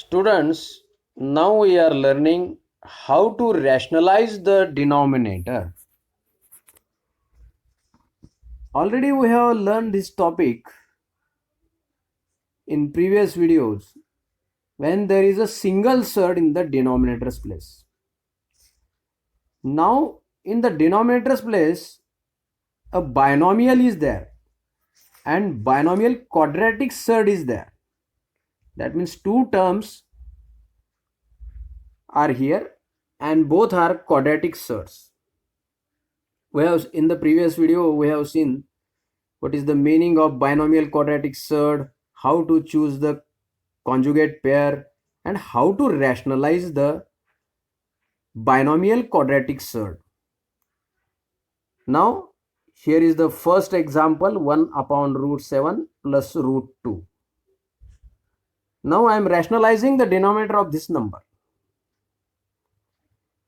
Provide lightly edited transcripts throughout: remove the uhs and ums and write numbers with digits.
Students, now we are learning how to rationalize the denominator. Already we have learned this topic in previous videos when there is a single surd in the denominator's place. Now in the denominator's place a binomial is there and binomial quadratic surd is there. That means two terms are here and both are quadratic surds. We have in the previous video we have seen what is the meaning of binomial quadratic surd, how to choose the conjugate pair, and how to rationalize the binomial quadratic surd. Now here is the first example, 1 upon root 7 plus root 2. Now I am rationalizing the denominator of this number.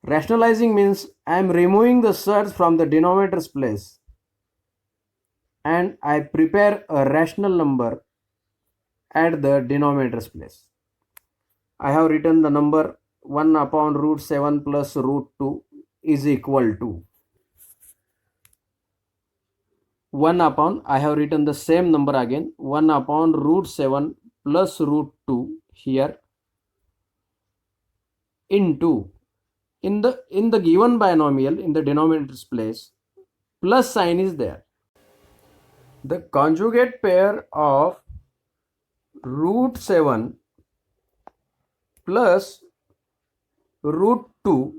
Rationalizing means I am removing the surds from the denominator's place and I prepare a rational number at the denominator's place. I have written the number 1 upon root 7 plus root 2 is equal to 1 upon, I have written the same number again, 1 upon root 7 plus root 2 here into, in the given binomial in the denominator's place, plus sign is there. The conjugate pair of root 7 plus root 2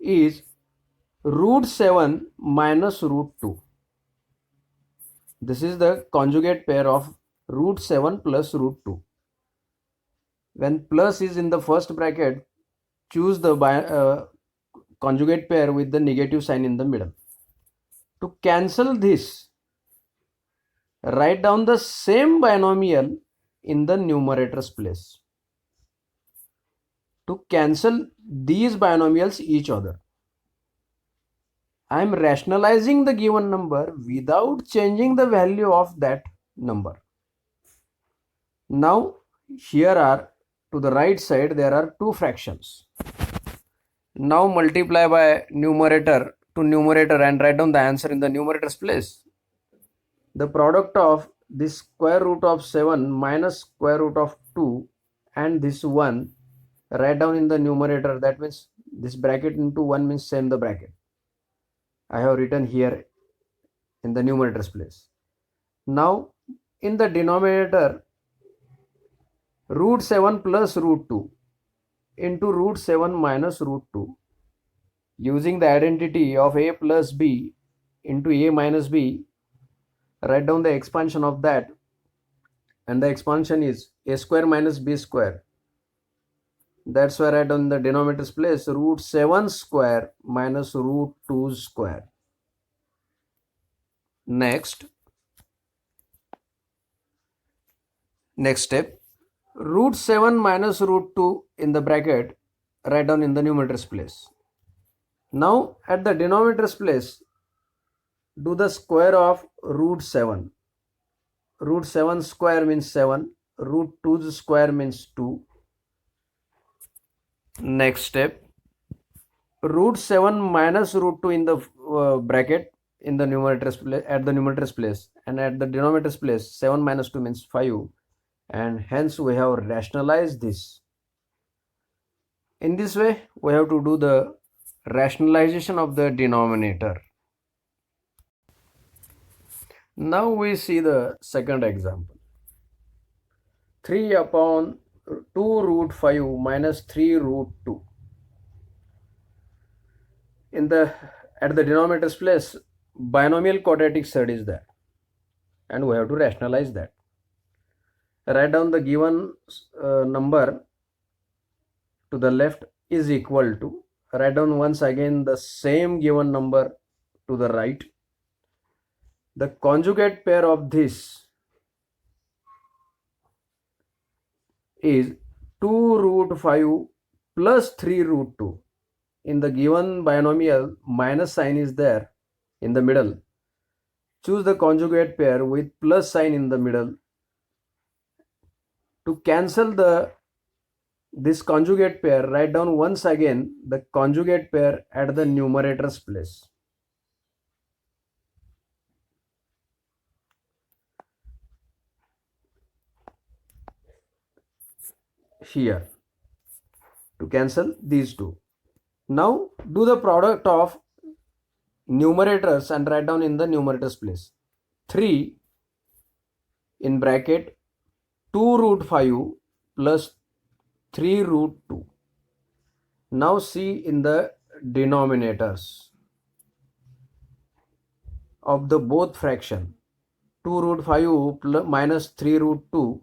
is root 7 minus root 2. This is the conjugate pair of root 7 plus root 2. When plus is in the first bracket, choose the conjugate pair with the negative sign in the middle. To cancel this, write down the same binomial in the numerator's place. To cancel these binomials each other, I am rationalizing the given number without changing the value of that number. Now here are, to the right side there are two fractions. Now multiply by numerator to numerator and write down the answer in the numerator's place. The product of this square root of 7 minus square root of 2 and this 1, write down in the numerator. That means this bracket into 1 means same the bracket. I have written here in the numerator's place. Now in the denominator, root 7 plus root 2 into root 7 minus root 2, using the identity of a plus b into a minus b, write down the expansion of that, and the expansion is a square minus b square. That's why I write down the denominator's place root 7 square minus root 2 square. Next step, root 7 minus root 2 in the bracket, write down in the numerator's place. Now at the denominator's place, do the square of root 7. Root 7 square means 7, root 2 square means 2. Next step, root 7 minus root 2 in the bracket in the numerator's place, at the numerator's place, and at the denominator's place 7 minus 2 means 5, and hence we have rationalized this. In this way we have to do the rationalization of the denominator. Now we see the second example. 3 upon 2 root 5 minus 3 root 2. At the denominator's place, binomial quadratic surd is there and we have to rationalize that. Write down the given number to the left is equal to, write down once again the same given number to the right. The conjugate pair of this is 2 root 5 plus 3 root 2. In the given binomial, minus sign is there in the middle. Choose the conjugate pair with plus sign in the middle. To cancel the this conjugate pair, write down once again the conjugate pair at the numerator's place. Here, to cancel these two. Now do the product of numerators and write down in the numerator's place. 3 in bracket 2 root 5 plus 3 root 2. Now see in the denominators of the both fraction. 2 root 5 plus minus 3 root 2.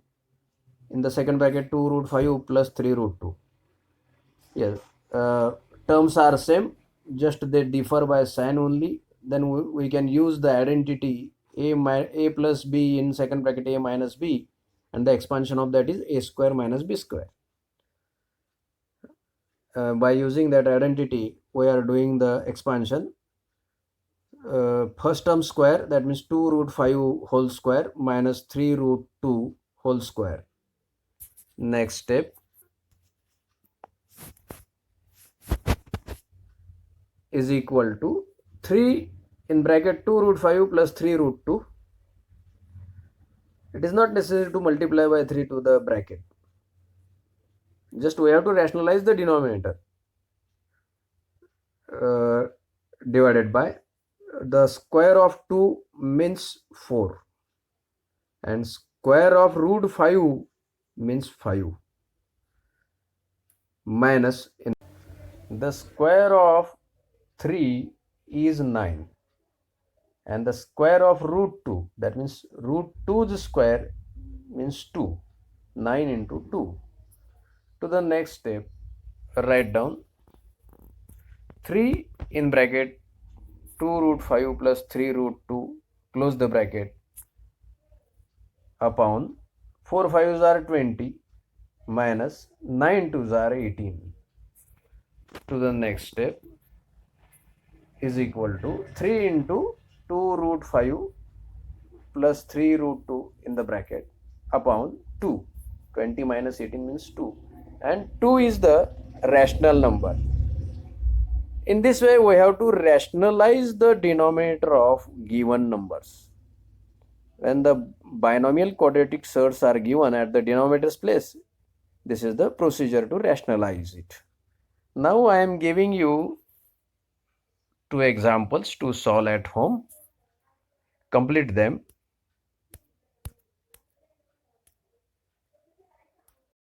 In the second bracket 2 root 5 plus 3 root 2. Yes, terms are same, just they differ by sign only. Then we can use the identity a plus b in second bracket a minus b, and the expansion of that is a square minus b square. By using that identity, we are doing the expansion. First term square, that means 2 root 5 whole square minus 3 root 2 whole square. Next step is equal to 3 in bracket 2 root 5 plus 3 root 2. It is not necessary to multiply by 3 to the bracket. Just we have to rationalize the denominator. Divided by the square of 2 means 4 and square of root 5 means 5 minus in the square of 3 is 9 and the square of root 2, that means root 2's square means 2, 9 into 2. To the next step, write down 3 in bracket 2 root 5 plus 3 root 2, close the bracket, upon 4 5s are 20 minus 9 2s are 18. To the next step is equal to 3 into 2 root 5 plus 3 root 2 in the bracket upon 2. 20 minus 18 means 2, and 2 is the rational number. In this way, we have to rationalize the denominator of given numbers. When the binomial quadratic surds are given at the denominator's place, this is the procedure to rationalize it. Now I am giving you 2 examples to solve at home. Complete them